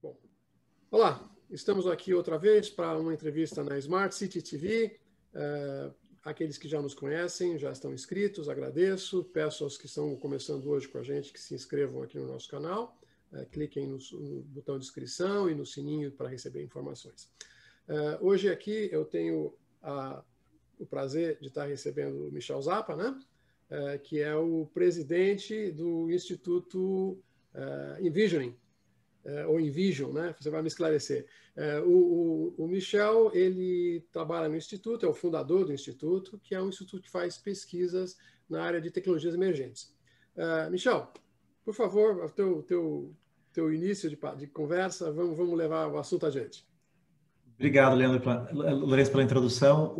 Bom, olá, estamos aqui outra vez para uma entrevista na Smart City TV. Aqueles que já nos conhecem, já estão inscritos, agradeço. Peço aos que estão começando hoje com a gente que se inscrevam aqui no nosso canal. Cliquem no botão de inscrição e no sininho para receber informações. Hoje aqui eu tenho o prazer de estar recebendo o Michel Zappa, né? Que é o presidente do Instituto Envisioning, ou Envision, né? Você vai me esclarecer. O Michel, ele trabalha no Instituto, é o fundador do Instituto, que é um instituto que faz pesquisas na área de tecnologias emergentes. Michel, por favor, o teu início de conversa, vamos levar o assunto adiante. Obrigado, Lourenço, pela introdução.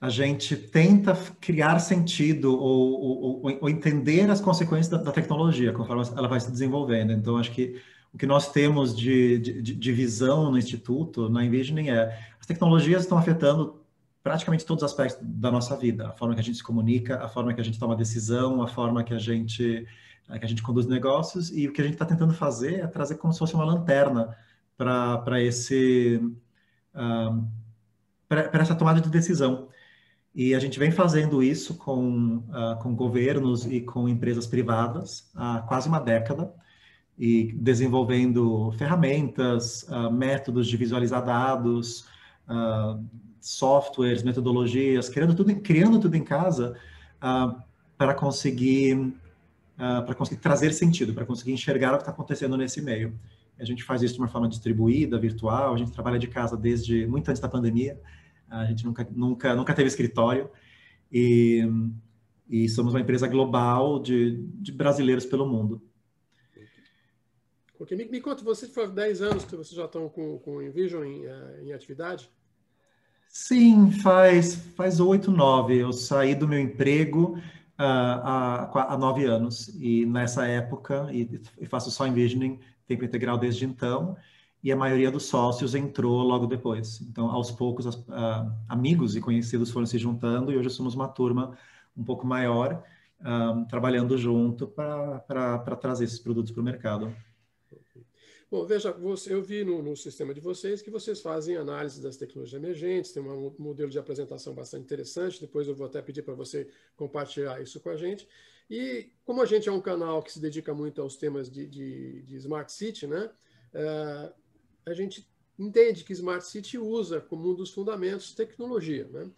A gente tenta criar sentido ou entender as consequências da tecnologia, conforme ela vai se desenvolvendo. Então, acho que o que nós temos de visão no Instituto, na Envisioning, as tecnologias estão afetando praticamente todos os aspectos da nossa vida. A forma que a gente se comunica, a forma que a gente toma decisão, a forma que a gente conduz negócios. E o que a gente está tentando fazer é trazer como se fosse uma lanterna para essa tomada de decisão. E a gente vem fazendo isso com governos e com empresas privadas há quase uma década, e desenvolvendo ferramentas, métodos de visualizar dados, softwares, metodologias, criando tudo em casa para conseguir trazer sentido, para conseguir enxergar o que está acontecendo nesse meio. A gente faz isso de uma forma distribuída, virtual. A gente trabalha de casa desde muito antes da pandemia. A gente nunca teve escritório. E somos uma empresa global de brasileiros pelo mundo. Ok, me conta, você faz 10 anos que vocês já estão com o Envision em atividade? Sim, faz 8, 9. Eu saí do meu emprego há 9 anos. E nessa época, e faço só Envisioning, tempo integral desde então, e a maioria dos sócios entrou logo depois. Então, aos poucos, amigos e conhecidos foram se juntando, e hoje somos uma turma um pouco maior, trabalhando junto para trazer esses produtos para o mercado. Bom, veja, eu vi no sistema de vocês que vocês fazem análise das tecnologias emergentes, tem um modelo de apresentação bastante interessante, depois eu vou até pedir para você compartilhar isso com a gente. E como a gente é um canal que se dedica muito aos temas de Smart City, né, a gente entende que Smart City usa como um dos fundamentos tecnologia, né?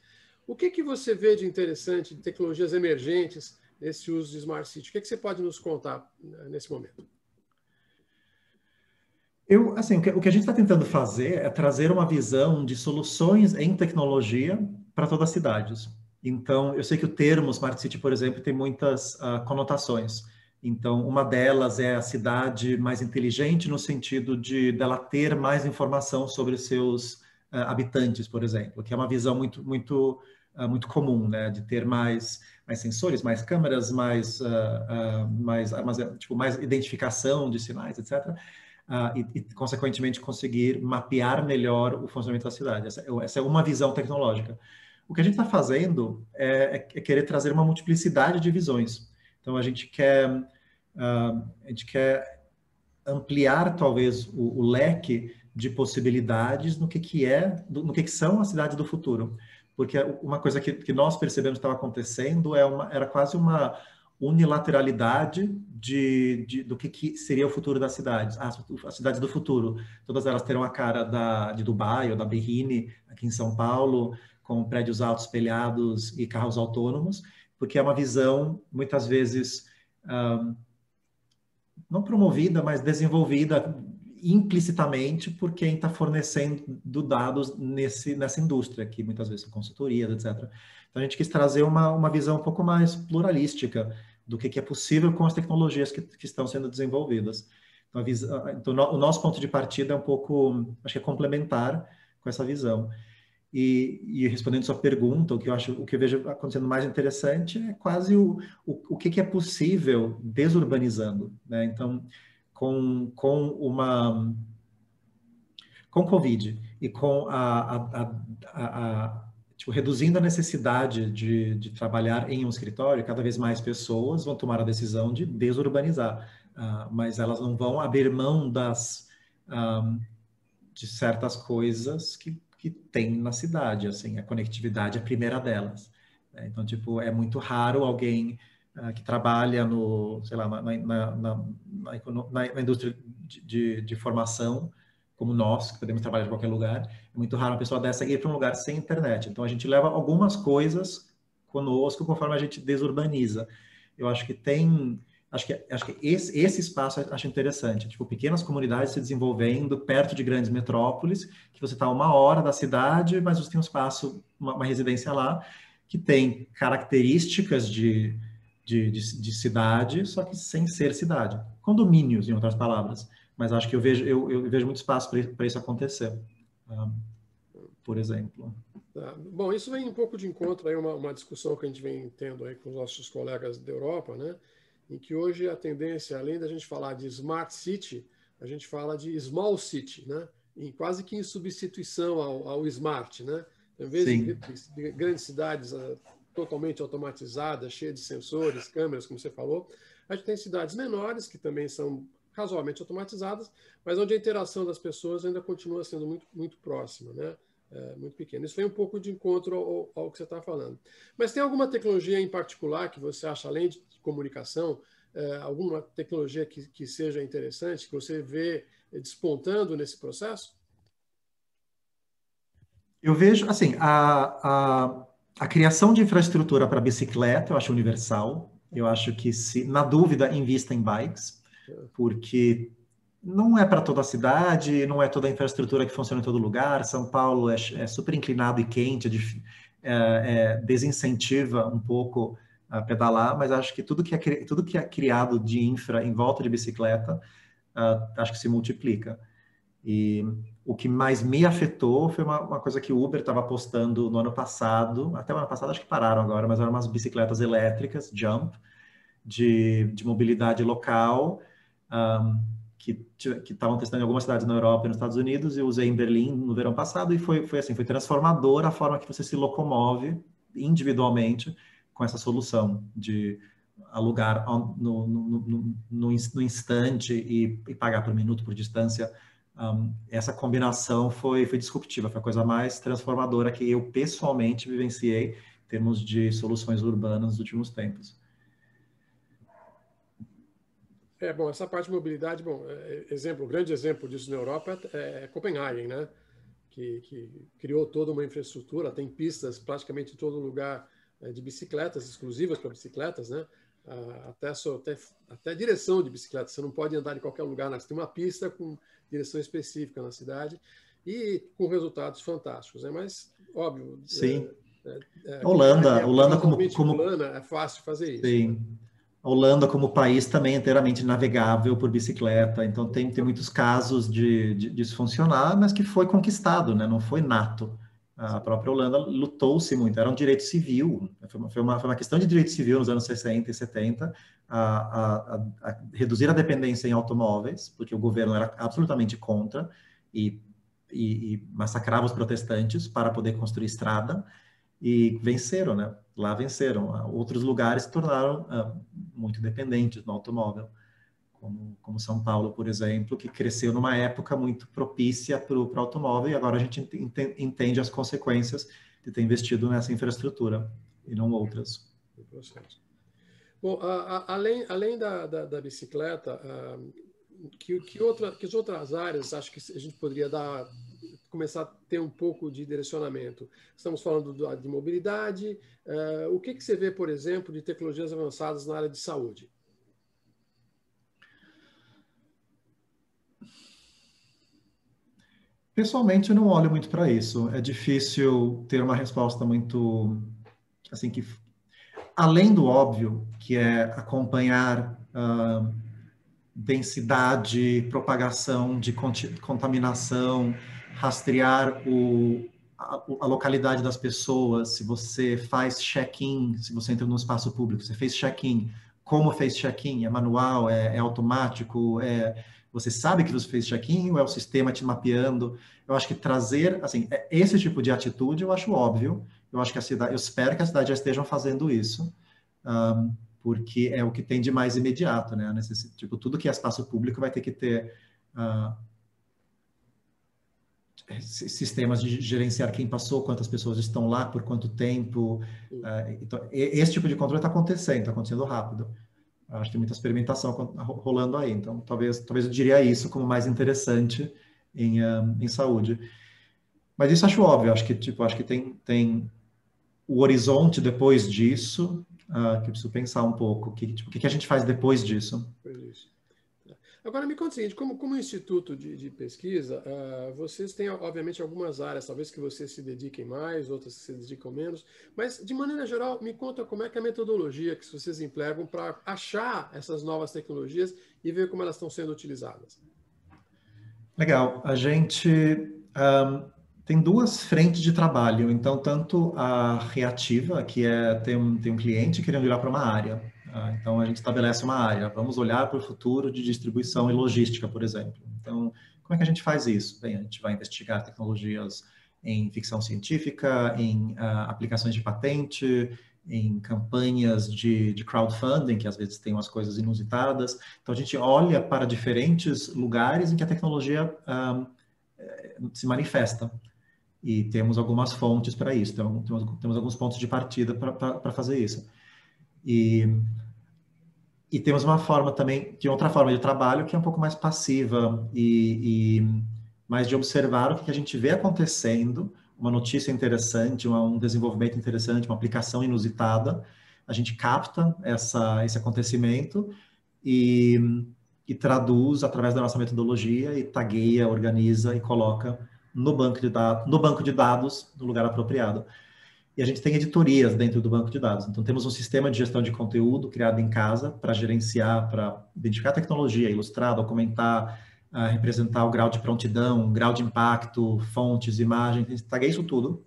O que você vê de interessante de tecnologias emergentes nesse uso de Smart City? O que você pode nos contar nesse momento? O que a gente está tentando fazer é trazer uma visão de soluções em tecnologia para todas as cidades. Então, eu sei que o termo Smart City, por exemplo, tem muitas conotações. Então, uma delas é a cidade mais inteligente no sentido dela ter mais informação sobre os seus habitantes, por exemplo, que é uma visão muito comum, né? De ter mais sensores, mais câmeras, mais identificação de sinais, etc. E, consequentemente, conseguir mapear melhor o funcionamento da cidade. Essa é uma visão tecnológica. O que a gente está fazendo é querer trazer uma multiplicidade de visões. Então, a gente quer ampliar, talvez, o leque de possibilidades no que são as cidades do futuro. Porque uma coisa que nós percebemos que estava acontecendo era quase uma unilateralidade do que seria o futuro das cidades. As cidades do futuro, todas elas terão a cara de Dubai ou da Berrini, aqui em São Paulo, com prédios altos, espelhados e carros autônomos, porque é uma visão, muitas vezes, não promovida, mas desenvolvida implicitamente por quem está fornecendo dados nessa indústria, que muitas vezes são consultorias, etc. Então, a gente quis trazer uma visão um pouco mais pluralística do que é possível com as tecnologias que estão sendo desenvolvidas. Então, o nosso ponto de partida é um pouco, acho que é complementar com essa visão. E respondendo sua pergunta, o que eu vejo acontecendo mais interessante é quase o que é possível desurbanizando, né? Então, com Covid e com reduzindo a necessidade de trabalhar em um escritório, cada vez mais pessoas vão tomar a decisão de desurbanizar, mas elas não vão abrir mão de certas coisas que tem na cidade, assim, a conectividade é a primeira delas. Né? Então, tipo, é muito raro alguém que trabalha no, sei lá, na indústria de formação, como nós, que podemos trabalhar em qualquer lugar, é muito raro uma pessoa dessa ir para um lugar sem internet. Então, a gente leva algumas coisas conosco conforme a gente desurbaniza. Eu acho que tem... Acho que esse espaço eu acho interessante. Tipo, pequenas comunidades se desenvolvendo perto de grandes metrópoles, que você está a 1 hora da cidade, mas você tem um espaço, uma residência lá, que tem características de cidade, só que sem ser cidade. Condomínios, em outras palavras. Mas acho que eu vejo muito espaço para isso acontecer, por exemplo. Tá. Bom, isso vem um pouco de encontro aí uma discussão que a gente vem tendo aí com os nossos colegas da Europa, né? Em que hoje a tendência, além da gente falar de smart city, a gente fala de small city, né? Quase que em substituição ao smart, né? Em vez de grandes cidades totalmente automatizadas, cheias de sensores, câmeras, como você falou, a gente tem cidades menores que também são razoavelmente automatizadas, mas onde a interação das pessoas ainda continua sendo muito, muito próxima, né? Muito pequeno. Isso vem um pouco de encontro ao que você está falando. Mas tem alguma tecnologia em particular que você acha, além de comunicação, alguma tecnologia que seja interessante, que você vê despontando nesse processo? Eu vejo, assim, a criação de infraestrutura para bicicleta, eu acho universal. Eu acho que, na dúvida, invista em bikes, porque não é para toda a cidade, não é toda a infraestrutura que funciona em todo lugar. São Paulo é super inclinado e quente, desincentiva um pouco a pedalar, mas acho que tudo que é criado de infra em volta de bicicleta, acho que se multiplica. E o que mais me afetou foi uma coisa que o Uber estava postando no ano passado, até o ano passado acho que pararam agora, mas eram umas bicicletas elétricas, Jump, de mobilidade local, que estavam testando em algumas cidades na Europa e nos Estados Unidos. Eu usei em Berlim no verão passado e foi transformador a forma que você se locomove individualmente com essa solução de alugar no instante e pagar por minuto, por distância. Essa combinação foi disruptiva, foi a coisa mais transformadora que eu pessoalmente vivenciei em termos de soluções urbanas nos últimos tempos. Bom, essa parte de mobilidade, um grande exemplo disso na Europa é Copenhague, né? Que criou toda uma infraestrutura, tem pistas praticamente em todo lugar de bicicletas, exclusivas para bicicletas, né? Até direção de bicicleta, você não pode andar em qualquer lugar, né? Você tem uma pista com direção específica na cidade e com resultados fantásticos, né? Mas, óbvio, sim. Holanda como plana, é fácil fazer isso. Sim. Né? A Holanda, como país, também é inteiramente navegável por bicicleta. Então, tem muitos casos disso funcionar, mas que foi conquistado, né? Não foi nato. A própria Holanda lutou-se muito. Era um direito civil. Foi uma questão de direito civil nos anos 60 e 70, a reduzir a dependência em automóveis, porque o governo era absolutamente contra e massacrava os protestantes para poder construir estrada. E venceram, né? Lá venceram. Outros lugares se tornaram muito dependentes no automóvel, como São Paulo, por exemplo, que cresceu numa época muito propícia para o automóvel, e agora a gente entende as consequências de ter investido nessa infraestrutura e não outras. Bom, além da bicicleta, que outras áreas acho que a gente poderia começar a ter um pouco de direcionamento? Estamos falando de mobilidade. O que você vê, por exemplo, de tecnologias avançadas na área de saúde? Pessoalmente, eu não olho muito para isso. É difícil ter uma resposta muito, assim, que além do óbvio, que é acompanhar densidade, propagação de contaminação, rastrear a localidade das pessoas, se você faz check-in, se você entra num espaço público, você fez check-in, como fez check-in? É manual, é automático, você sabe que você fez check-in ou é o sistema te mapeando? Eu acho que trazer, assim, esse tipo de atitude eu acho óbvio. Eu acho que eu espero que a cidade já estejam fazendo isso, porque é o que tem de mais imediato, né? Tipo, tudo que é espaço público vai ter que ter sistemas de gerenciar quem passou, quantas pessoas estão lá, por quanto tempo. Então, esse tipo de controle está acontecendo rápido. Acho que tem muita experimentação rolando aí. Então, talvez eu diria isso como mais interessante em saúde. Mas isso acho óbvio. Acho que tem o horizonte depois disso, que eu preciso pensar um pouco. O que a gente faz depois disso? Pois isso. Agora, me conta o seguinte, como instituto de pesquisa, vocês têm, obviamente, algumas áreas, talvez que vocês se dediquem mais, outras que se dedicam menos, mas, de maneira geral, me conta como é que é a metodologia que vocês empregam para achar essas novas tecnologias e ver como elas estão sendo utilizadas. Legal. A gente tem duas frentes de trabalho. Então, tanto a reativa, que é tem um cliente querendo olhar para uma área. Então, a gente estabelece uma área. Vamos olhar para o futuro de distribuição e logística, por exemplo. Então, como é que a gente faz isso? Bem, a gente vai investigar tecnologias em ficção científica, em aplicações de patente, em campanhas de crowdfunding, que às vezes tem umas coisas inusitadas. Então, a gente olha para diferentes lugares em que a tecnologia se manifesta. E temos algumas fontes para isso. Então, temos alguns pontos de partida para fazer isso. E temos uma forma também, de outra forma de trabalho, que é um pouco mais passiva e mais de observar o que a gente vê acontecendo, uma notícia interessante, um desenvolvimento interessante, uma aplicação inusitada. A gente capta esse acontecimento e traduz através da nossa metodologia e tagueia, organiza e coloca no banco de dados no lugar apropriado. E a gente tem editorias dentro do banco de dados. Então, temos um sistema de gestão de conteúdo criado em casa para gerenciar, para identificar tecnologia, ilustrar, documentar, representar o grau de prontidão, grau de impacto, fontes, imagens. A gente tagueia isso tudo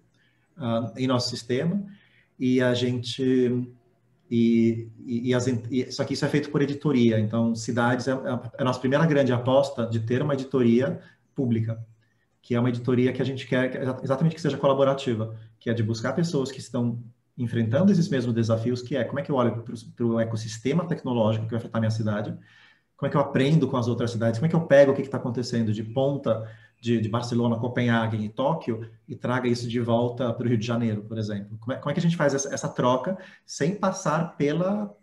em nosso sistema e a gente... só que isso é feito por editoria. Então, cidades é a nossa primeira grande aposta de ter uma editoria pública, que é uma editoria que a gente quer exatamente que seja colaborativa, que é de buscar pessoas que estão enfrentando esses mesmos desafios, que é como é que eu olho para o ecossistema tecnológico que vai afetar a minha cidade, como é que eu aprendo com as outras cidades, como é que eu pego o que está acontecendo de ponta de Barcelona, Copenhague e Tóquio e traga isso de volta para o Rio de Janeiro, por exemplo. Como é que a gente faz essa troca sem passar pela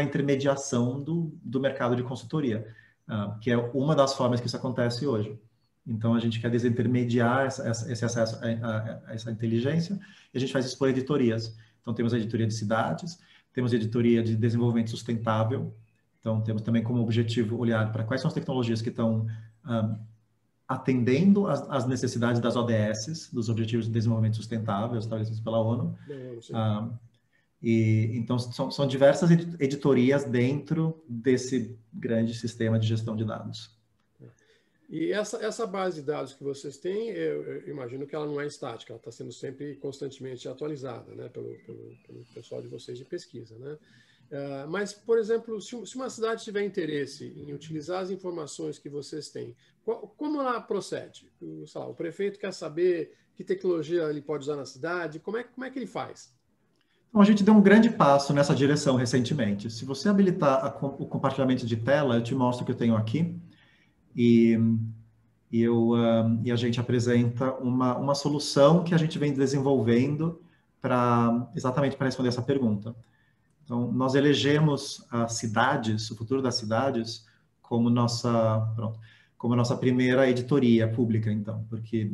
intermediação do mercado de consultoria, que é uma das formas que isso acontece hoje. Então, a gente quer desintermediar esse acesso a essa inteligência e a gente faz isso por editorias. Então, temos a editoria de cidades, temos a editoria de desenvolvimento sustentável. Então, temos também como objetivo olhar para quais são as tecnologias que estão atendendo às necessidades das ODS, dos Objetivos de Desenvolvimento Sustentável, estabelecidos pela ONU. Então, são diversas editorias dentro desse grande sistema de gestão de dados. E essa base de dados que vocês têm, eu imagino que ela não é estática, ela está sendo sempre constantemente atualizada, né, pelo pessoal de vocês de pesquisa, né? Mas, por exemplo, se uma cidade tiver interesse em utilizar as informações que vocês têm, como ela procede? Sei lá, o prefeito quer saber que tecnologia ele pode usar na cidade, como é que ele faz? Então, a gente deu um grande passo nessa direção recentemente. Se você habilitar o compartilhamento de tela, eu te mostro o que eu tenho aqui. E a gente apresenta uma solução que a gente vem desenvolvendo exatamente para responder essa pergunta. Então, nós elegemos as cidades, o futuro das cidades, como nossa primeira editoria pública, então, porque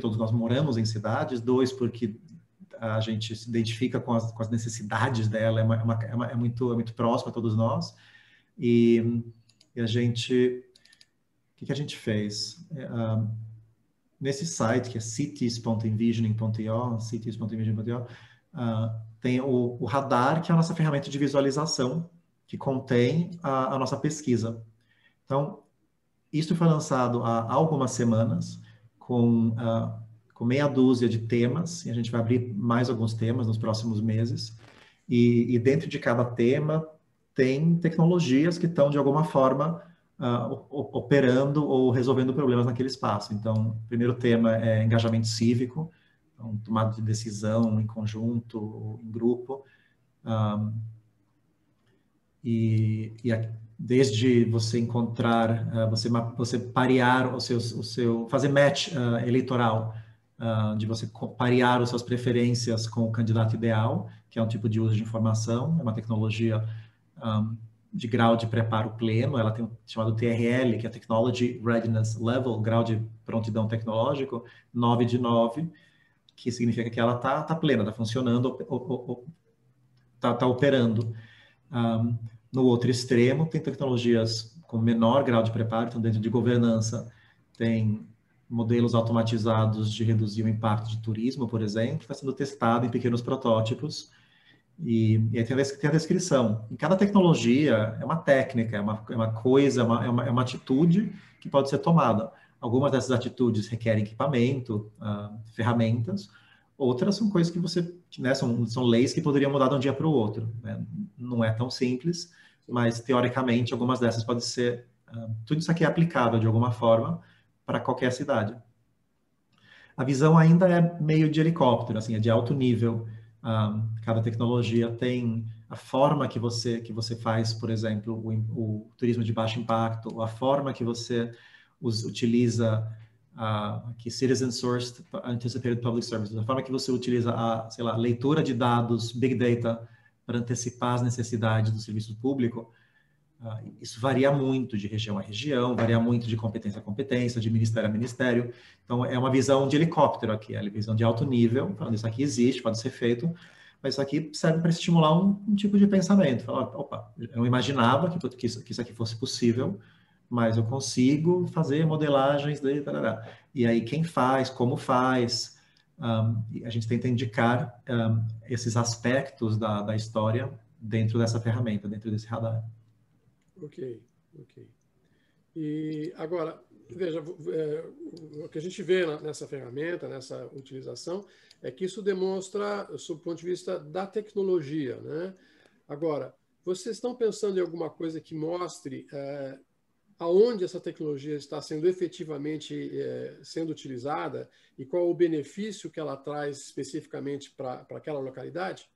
todos nós moramos em cidades, dois, porque a gente se identifica com as necessidades dela, é muito próximo a todos nós, e a gente... O que a gente fez? Nesse site, que é cities.envisioning.io, tem o radar, que é a nossa ferramenta de visualização, que contém a nossa pesquisa. Então, isso foi lançado há algumas semanas, com meia dúzia de temas, e a gente vai abrir mais alguns temas nos próximos meses. E dentro de cada tema, tem tecnologias que estão, de alguma forma, operando ou resolvendo problemas naquele espaço. Então, o primeiro tema é engajamento cívico, então, tomada de decisão em conjunto, em grupo. desde você encontrar, você parear fazer match eleitoral, de você parear as suas preferências com o candidato ideal, que é um tipo de uso de informação, é uma tecnologia de grau de preparo pleno, ela tem chamado TRL, que é Technology Readiness Level, grau de prontidão tecnológico, 9 de 9, que significa que ela está plena, está funcionando, está operando. No outro extremo, tem tecnologias com menor grau de preparo, então dentro de governança tem modelos automatizados de reduzir o impacto de turismo, por exemplo, que está sendo testado em pequenos protótipos, e aí tem a descrição. Em cada tecnologia é uma técnica, é uma coisa, é uma atitude que pode ser tomada. Algumas dessas atitudes requerem equipamento, ferramentas, outras são coisas que né, são leis que poderiam mudar de um dia para o outro. Né? Não é tão simples, mas teoricamente algumas dessas podem ser, tudo isso aqui é aplicável de alguma forma para qualquer cidade. A visão ainda é meio de helicóptero, assim, é de alto nível. Cada tecnologia tem a forma que você faz, por exemplo, o turismo de baixo impacto, a forma que você utiliza que Citizen Sourced Anticipated Public Services, a forma que você utiliza sei lá, leitura de dados, Big Data, para antecipar as necessidades do serviço público. Isso varia muito de região a região, varia muito de competência a competência, de ministério a ministério. Então, é uma visão de helicóptero aqui, é uma visão de alto nível, falando isso aqui existe, pode ser feito, mas isso aqui serve para estimular um tipo de pensamento. Falar, opa, eu não imaginava que isso aqui fosse possível, mas eu consigo fazer modelagens, e aí quem faz, como faz, a gente tenta indicar esses aspectos da história dentro dessa ferramenta, dentro desse radar. Ok. E agora, veja, o que a gente vê nessa ferramenta, nessa utilização, é que isso demonstra, sob o ponto de vista da tecnologia, né? Agora, vocês estão pensando em alguma coisa que mostre aonde essa tecnologia está sendo efetivamente sendo utilizada e qual o benefício que ela traz especificamente para aquela localidade?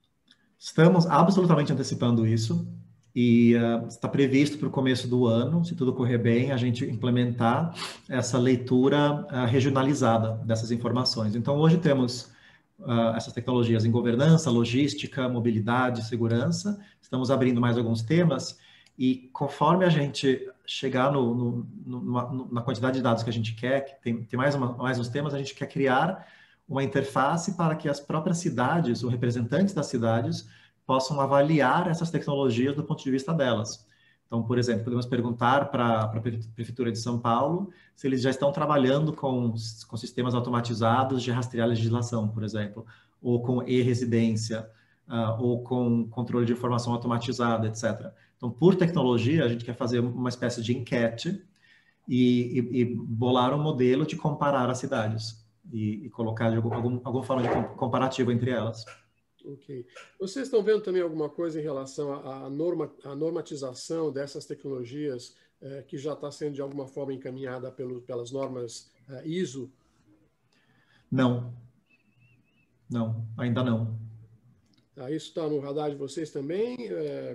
Estamos absolutamente antecipando isso e está previsto para o começo do ano, se tudo correr bem, a gente implementar essa leitura regionalizada dessas informações. Então, hoje temos essas tecnologias em governança, logística, mobilidade, segurança. Estamos abrindo mais alguns temas e conforme a gente chegar na quantidade de dados que a gente quer, que tem mais uns temas, a gente quer criar uma interface para que as próprias cidades, ou representantes das cidades, possam avaliar essas tecnologias do ponto de vista delas. Então, por exemplo, podemos perguntar para a Prefeitura de São Paulo se eles já estão trabalhando com sistemas automatizados de rastrear a legislação, por exemplo, ou com e-residência, ou com controle de informação automatizada, etc. Então, por tecnologia, a gente quer fazer uma espécie de enquete e bolar um modelo de comparar as cidades e colocar de alguma forma de comparativo entre elas. Ok. Vocês estão vendo também alguma coisa em relação à normatização dessas tecnologias que já está sendo de alguma forma encaminhada pelas normas ISO? Não, ainda não. Isso está no radar de vocês também?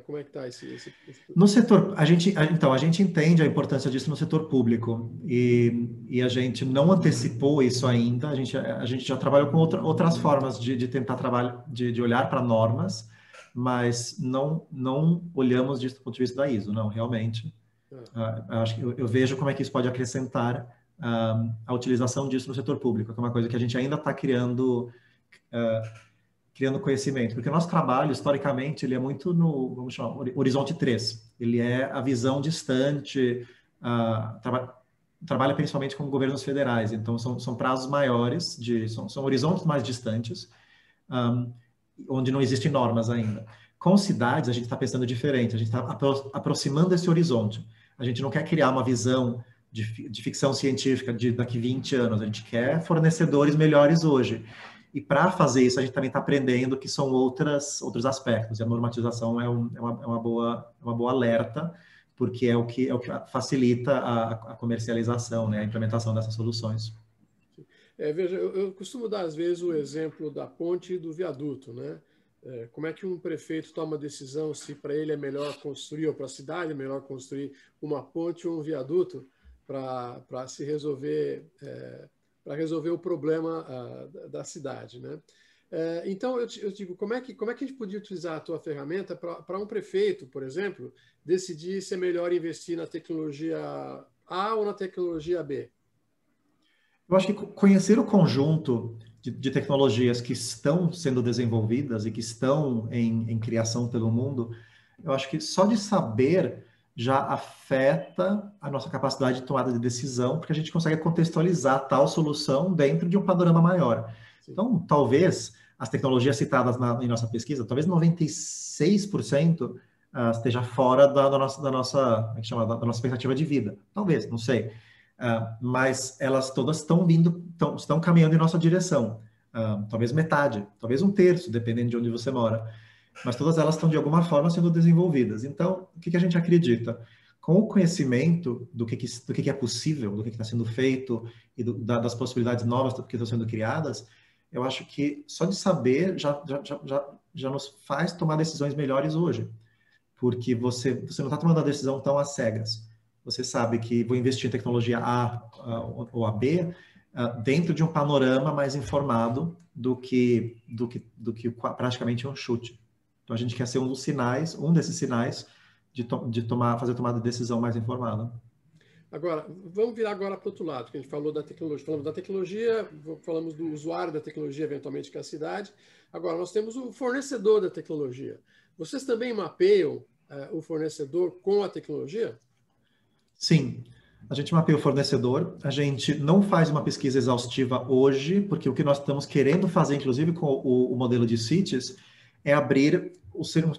Como é que está esse... No setor, a gente entende a importância disso no setor público e a gente não antecipou isso ainda. A gente já trabalhou com outras formas de tentar trabalhar, de olhar para normas, mas não olhamos disso do ponto de vista da ISO, não, realmente. Acho que eu vejo como é que isso pode acrescentar a utilização disso no setor público, que é uma coisa que a gente ainda está criando conhecimento, porque o nosso trabalho, historicamente, ele é muito vamos chamar, horizonte 3. Ele é a visão distante, trabalha principalmente com governos federais, então são prazos maiores, são horizontes mais distantes, onde não existem normas ainda. Com cidades, a gente está pensando diferente, a gente está aproximando esse horizonte. A gente não quer criar uma visão de ficção científica de daqui 20 anos, a gente quer fornecedores melhores hoje. E para fazer isso, a gente também está aprendendo que são outros aspectos. E a normatização é uma boa alerta, porque é o que facilita a comercialização, né, a implementação dessas soluções. Veja, eu costumo dar, às vezes, o exemplo da ponte e do viaduto, né? Como é que um prefeito toma decisão se para ele é melhor construir, ou para a cidade é melhor construir uma ponte ou um viaduto para se resolver, para resolver o problema da cidade, né? Então, eu digo, como é que a gente podia utilizar a tua ferramenta para um prefeito, por exemplo, decidir se é melhor investir na tecnologia A ou na tecnologia B? Eu acho que conhecer o conjunto de tecnologias que estão sendo desenvolvidas e que estão em criação pelo mundo, eu acho que só de saber já afeta a nossa capacidade de tomada de decisão, porque a gente consegue contextualizar tal solução dentro de um panorama maior. Sim. Então, talvez as tecnologias citadas em nossa pesquisa, talvez 96% esteja fora da nossa, como é que chama? Da nossa expectativa de vida. Talvez, não sei. Mas elas todas estão caminhando em nossa direção. Talvez metade, talvez um terço, dependendo de onde você mora. Mas todas elas estão, de alguma forma, sendo desenvolvidas. Então, o que a gente acredita? Com o conhecimento do que é possível, do que está sendo feito e das possibilidades novas que estão sendo criadas, eu acho que só de saber já nos faz tomar decisões melhores hoje. Porque você não está tomando a decisão tão às cegas. Você sabe que vou investir em tecnologia A ou a B dentro de um panorama mais informado do que praticamente um chute. Então a gente quer ser um desses sinais de fazer a tomada de decisão mais informada. Agora, vamos virar agora para o outro lado, que a gente falou da tecnologia. Falamos da tecnologia, falamos do usuário da tecnologia, eventualmente, que é a cidade. Agora, nós temos o fornecedor da tecnologia. Vocês também mapeiam o fornecedor com a tecnologia? Sim, a gente mapeia o fornecedor, a gente não faz uma pesquisa exaustiva hoje, porque o que nós estamos querendo fazer, inclusive com o modelo de CITES, é abrir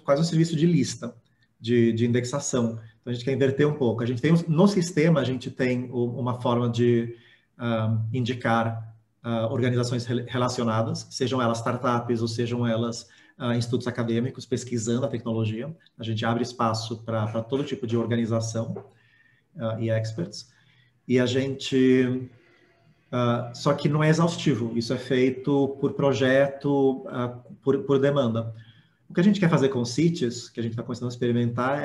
quase um serviço de lista, de indexação. Então, a gente quer inverter um pouco. A gente tem, no sistema, a gente tem uma forma de indicar organizações relacionadas, sejam elas startups ou sejam elas institutos acadêmicos pesquisando a tecnologia. A gente abre espaço para todo tipo de organização e experts. E a gente... só que não é exaustivo. Isso é feito por projeto, por demanda. O que a gente quer fazer com o CITES, que a gente está começando a experimentar,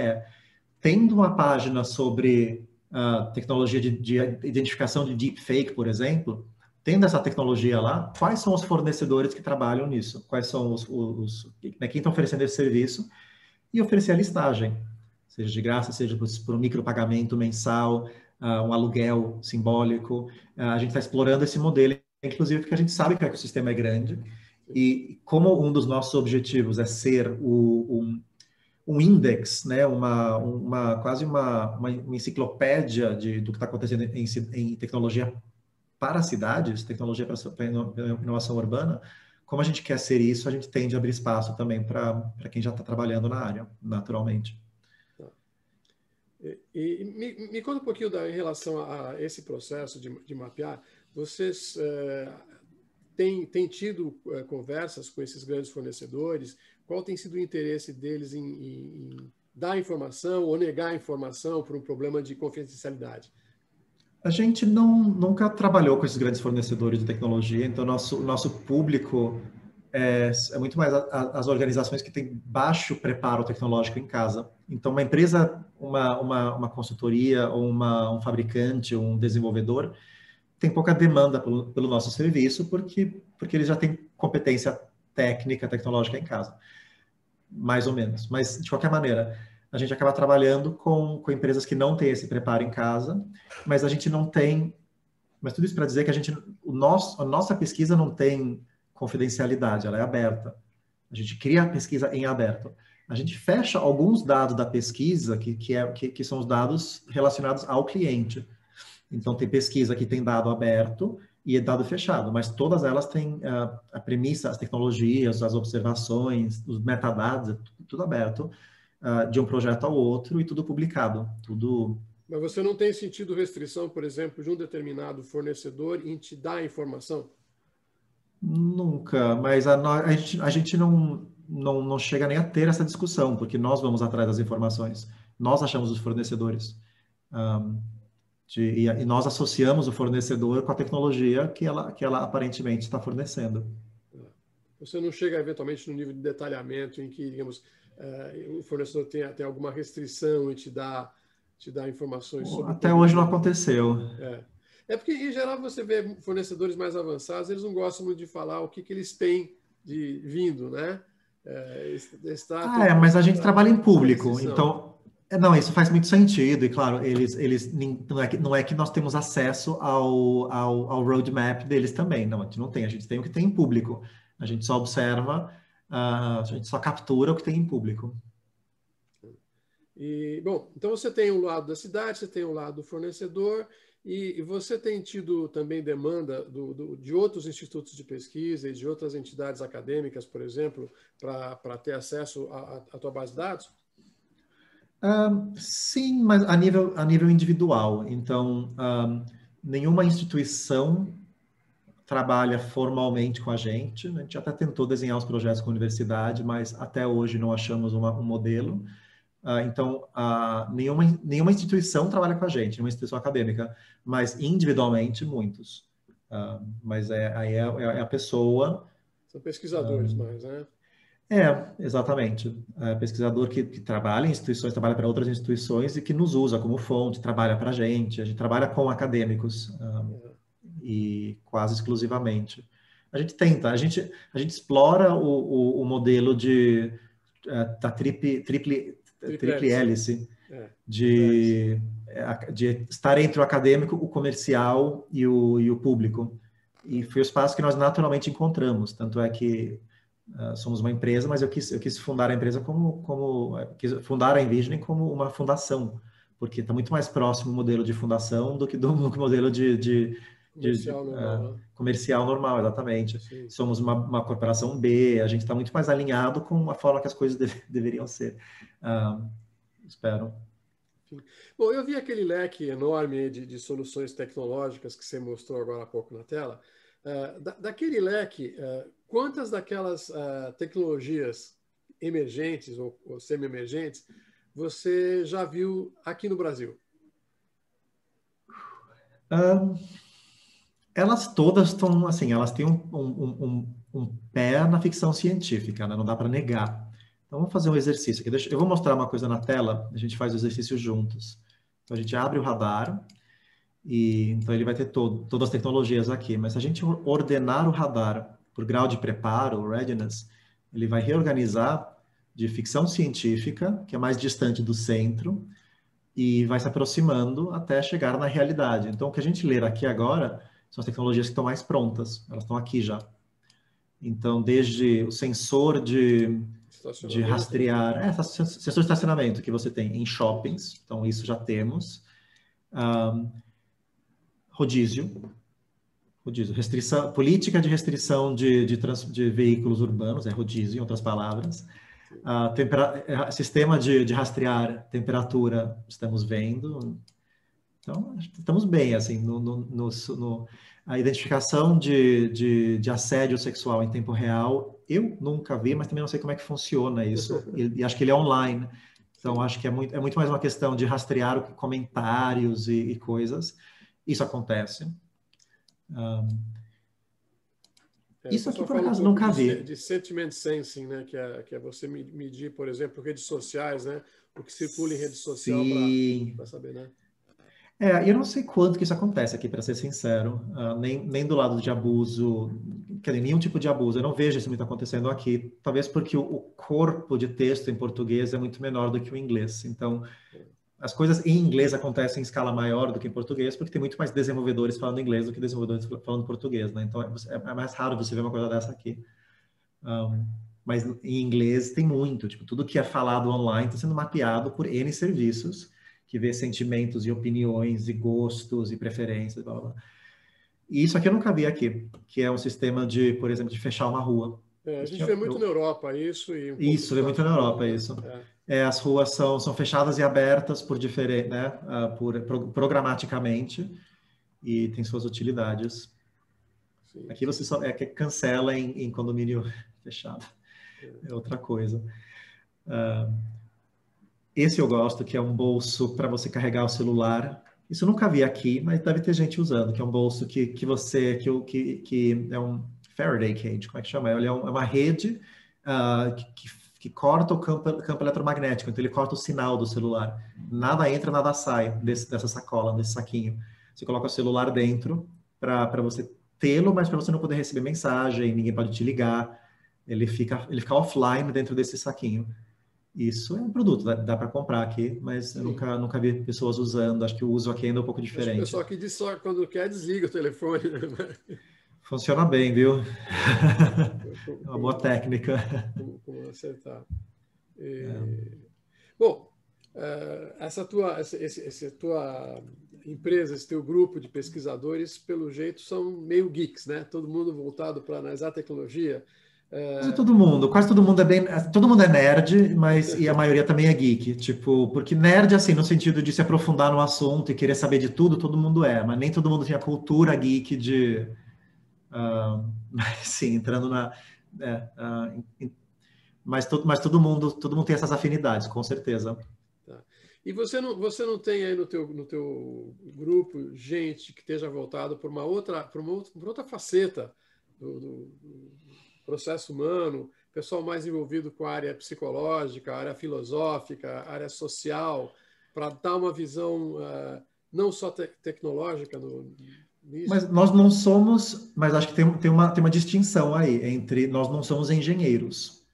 tendo uma página sobre tecnologia de identificação de deepfake, por exemplo, tendo essa tecnologia lá, quais são os fornecedores que trabalham nisso? Quais são quem está oferecendo esse serviço? E oferecer a listagem, seja de graça, seja por um micropagamento mensal, um aluguel simbólico. A gente está explorando esse modelo, inclusive porque a gente sabe que o ecossistema é grande, e como um dos nossos objetivos é ser um index, né, quase uma enciclopédia do que está acontecendo em tecnologia para cidades, tecnologia para inovação urbana, como a gente quer ser isso, a gente tende a abrir espaço também para quem já está trabalhando na área, naturalmente. E me conta um pouquinho em relação a esse processo de mapear. Vocês têm tido conversas com esses grandes fornecedores? Qual tem sido o interesse deles em dar informação ou negar informação por um problema de confidencialidade? A gente nunca trabalhou com esses grandes fornecedores de tecnologia, então nosso público é muito mais as organizações que têm baixo preparo tecnológico em casa. Então, uma empresa, uma consultoria, ou um fabricante, um desenvolvedor, tem pouca demanda pelo nosso serviço, porque eles já têm competência técnica, tecnológica em casa, mais ou menos. Mas, de qualquer maneira, a gente acaba trabalhando com empresas que não têm esse preparo em casa, mas a gente não tem... Mas tudo isso para dizer que a nossa pesquisa não tem confidencialidade, ela é aberta. A gente cria a pesquisa em aberto. A gente fecha alguns dados da pesquisa, que são os dados relacionados ao cliente. Então, tem pesquisa que tem dado aberto e é dado fechado, mas todas elas têm a premissa, as tecnologias, as observações, os metadados, tudo aberto, de um projeto ao outro e tudo publicado, tudo... Mas você não tem sentido restrição, por exemplo, de um determinado fornecedor em te dar informação? Nunca, mas a gente não chega nem a ter essa discussão, porque nós vamos atrás das informações. Nós achamos os fornecedores. E nós associamos o fornecedor com a tecnologia que ela aparentemente está fornecendo. Você não chega eventualmente no nível de detalhamento em que, digamos, o fornecedor tem alguma restrição e te dá informações sobre o Até hoje não produto. aconteceu. É porque, em geral, você vê fornecedores mais avançados, eles não gostam muito de falar o que eles têm de vindo, né? Eles tratam com Mas a gente trabalha em essa público, restrição. então, não, isso faz muito sentido, e claro, não é que nós temos acesso ao roadmap deles também, não, a gente tem o que tem em público, a gente só observa, a gente só captura o que tem em público. E, bom, então você tem um lado da cidade, você tem um lado do fornecedor, e você tem tido também demanda de outros institutos de pesquisa e de outras entidades acadêmicas, por exemplo, para ter acesso à tua base de dados? Sim, mas a nível individual. Então, nenhuma instituição trabalha formalmente com a gente. A gente até tentou desenhar os projetos com a universidade, mas até hoje não achamos um modelo. Então, nenhuma instituição trabalha com a gente, nenhuma instituição acadêmica, mas individualmente muitos. Mas aí é a pessoa. São pesquisadores mais, né? Exatamente. Pesquisador que trabalha em instituições, trabalha para outras instituições e que nos usa como fonte, trabalha para a gente trabalha com acadêmicos e quase exclusivamente. A gente tenta, a gente explora o modelo da triple hélice, de estar entre o acadêmico, o comercial e o público. E foi o espaço que nós naturalmente encontramos. Tanto é que somos uma empresa, mas eu quis fundar a empresa quis fundar a Envisioning como uma fundação, porque está muito mais próximo o modelo de fundação do que do modelo comercial normal, né? Comercial normal, exatamente. Sim. Somos uma corporação B, a gente está muito mais alinhado com a forma que as coisas deveriam ser. Espero. Sim. Bom, eu vi aquele leque enorme de soluções tecnológicas que você mostrou agora há pouco na tela. Daquele leque, quantas daquelas tecnologias emergentes ou semi-emergentes você já viu aqui no Brasil? Elas todas estão, assim, elas têm um pé na ficção científica, né? Não dá para negar. Então, vamos fazer um exercício aqui. Eu vou mostrar uma coisa na tela, a gente faz o exercício juntos. Então, a gente abre o radar, então ele vai ter todas as tecnologias aqui, mas se a gente ordenar o radar por grau de preparo, o readiness, ele vai reorganizar de ficção científica, que é mais distante do centro, e vai se aproximando até chegar na realidade. Então, o que a gente ler aqui agora são as tecnologias que estão mais prontas, elas estão aqui já. Então, desde o sensor de rastrear, sensor de estacionamento que você tem em shoppings, então isso já temos. Rodízio, restrição, política de restrição de veículos urbanos, rodízio, em outras palavras. Sistema de rastrear temperatura, estamos vendo. Então, estamos bem, assim, a identificação de assédio sexual em tempo real, eu nunca vi, mas também não sei como é que funciona isso, e acho que ele é online, então acho que é muito mais uma questão de rastrear comentários e coisas, isso acontece. Isso aqui, por acaso, nunca vi. De sentiment sensing, né? Que é você medir, por exemplo, redes sociais, né? O que circula em rede social para saber, né? Eu não sei quanto que isso acontece aqui, para ser sincero, nem do lado de abuso, quer dizer, nenhum tipo de abuso, eu não vejo isso muito acontecendo aqui, talvez porque o corpo de texto em português é muito menor do que o inglês, então as coisas em inglês acontecem em escala maior do que em português, porque tem muito mais desenvolvedores falando inglês do que desenvolvedores falando português, né? Então é mais raro você ver uma coisa dessa aqui. Mas em inglês tem muito, tipo, tudo que é falado online está sendo mapeado por N serviços, que vê sentimentos e opiniões e gostos e preferências, blá, blá, blá. E isso aqui eu nunca vi aqui, que é um sistema por exemplo, de fechar uma rua. A gente vê muito na Europa isso. Isso, vê muito na Europa isso. As ruas são fechadas e abertas por diferente, né, programaticamente, e tem suas utilidades. Sim, aqui você só cancela em condomínio fechado. É outra coisa. Esse eu gosto, que é um bolso para você carregar o celular. Isso eu nunca vi aqui, mas deve ter gente usando, que é um bolso que é Faraday Cage, como é que chama? Ele é uma rede que corta o campo eletromagnético, então ele corta o sinal do celular. Nada entra, nada sai dessa sacola, desse saquinho. Você coloca o celular dentro para você tê-lo, mas para você não poder receber mensagem, ninguém pode te ligar. Ele fica offline dentro desse saquinho. Isso é um produto, dá para comprar aqui, mas eu nunca vi pessoas usando. Acho que o uso aqui ainda é um pouco diferente. Acho que o pessoal aqui diz só quando quer, desliga o telefone. Funciona bem, viu? É uma boa técnica. Como acertar. Bom, essa tua empresa, esse teu grupo de pesquisadores, pelo jeito, são meio geeks, né? Todo mundo voltado para analisar tecnologia. Quase todo mundo todo mundo é nerd, e a maioria também é geek, tipo, porque nerd, assim, no sentido de se aprofundar no assunto e querer saber de tudo, todo mundo mas nem todo mundo tem a cultura geek sim, entrando mas todo mundo tem essas afinidades, com certeza. Tá. E você não tem aí no teu grupo gente que esteja voltado por uma outra faceta do processo humano, pessoal mais envolvido com a área psicológica, a área filosófica, a área social, para dar uma visão não só tecnológica nisso? Mas nós não somos, mas acho que tem uma distinção aí entre nós não somos engenheiros.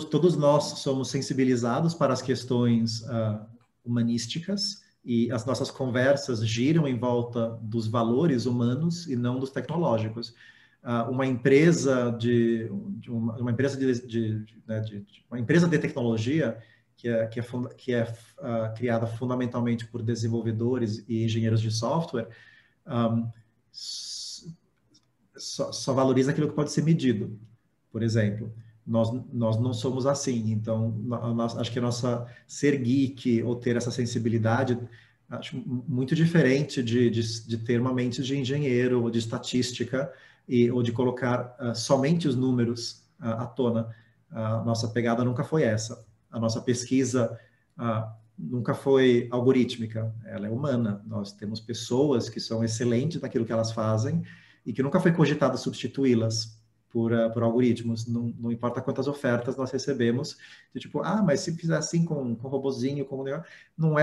Todos nós somos sensibilizados para as questões humanísticas e as nossas conversas giram em volta dos valores humanos e não dos tecnológicos. Uma empresa de tecnologia que é criada fundamentalmente por desenvolvedores e engenheiros de software só valoriza aquilo que pode ser medido. Por exemplo, nós não somos assim. Então, acho que ser geek ou ter essa sensibilidade, acho muito diferente de ter uma mente de engenheiro ou de estatística ou de colocar somente os números à tona. A nossa pegada nunca foi essa. A nossa pesquisa nunca foi algorítmica, ela é humana. Nós temos pessoas que são excelentes naquilo que elas fazem e que nunca foi cogitado substituí-las por algoritmos. Não importa quantas ofertas nós recebemos, de tipo, mas se fizer assim com robozinho, não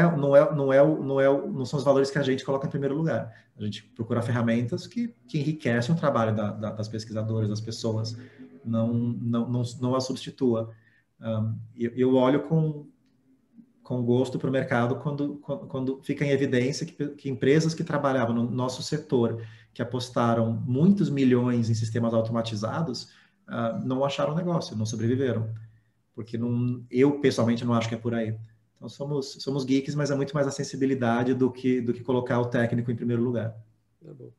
são os valores que a gente coloca em primeiro lugar. A gente procura ferramentas que enriquecem o trabalho das pesquisadoras, das pessoas, não a substitua. Eu olho com gosto para o mercado quando fica em evidência que empresas que trabalhavam no nosso setor, que apostaram muitos milhões em sistemas automatizados, não acharam negócio, não sobreviveram. Porque eu, pessoalmente, não acho que é por aí. Então, somos geeks, mas é muito mais a sensibilidade do que colocar o técnico em primeiro lugar. Tá bom.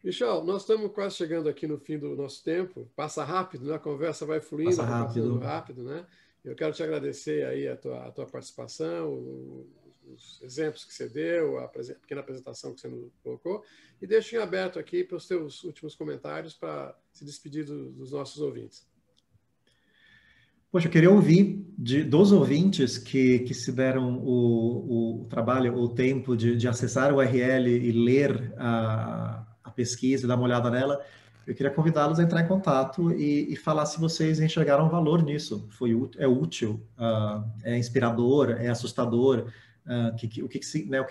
Michel, nós estamos quase chegando aqui no fim do nosso tempo. Passa rápido, né? A conversa vai fluindo, vai passando rápido, né? Eu quero te agradecer aí a tua participação, os exemplos que você deu, a pequena apresentação que você nos colocou, e deixo em aberto aqui para os teus últimos comentários para se despedir dos nossos ouvintes. Poxa, eu queria ouvir dos ouvintes que se deram o trabalho, o tempo de acessar o URL e ler a pesquisa, dar uma olhada nela. Eu queria convidá-los a entrar em contato e falar se vocês enxergaram valor nisso. É útil, é inspirador, é assustador.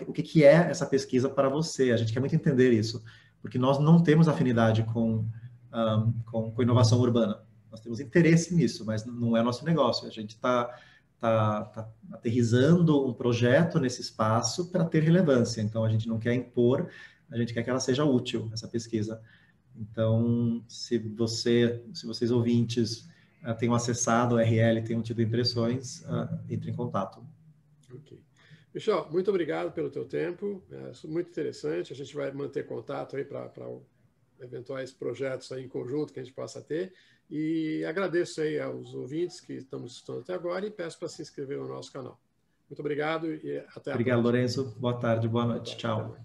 O que é essa pesquisa para você? A gente quer muito entender isso, porque nós não temos afinidade com inovação urbana. Nós temos interesse nisso, mas não é nosso negócio. A gente está aterrissando um projeto nesse espaço para ter relevância. Então, a gente não quer impor, a gente quer que ela seja útil, essa pesquisa. Então, se vocês ouvintes tenham acessado o URL, tenham tido impressões, entre em contato. Ok. Michel, muito obrigado pelo teu tempo. É muito interessante. A gente vai manter contato aí para eventuais projetos aí em conjunto que a gente possa ter. E agradeço aí aos ouvintes que estamos estudando até agora e peço para se inscrever no nosso canal. Muito obrigado e até a próxima. Obrigado, Lourenço. Boa tarde, boa noite. Tchau.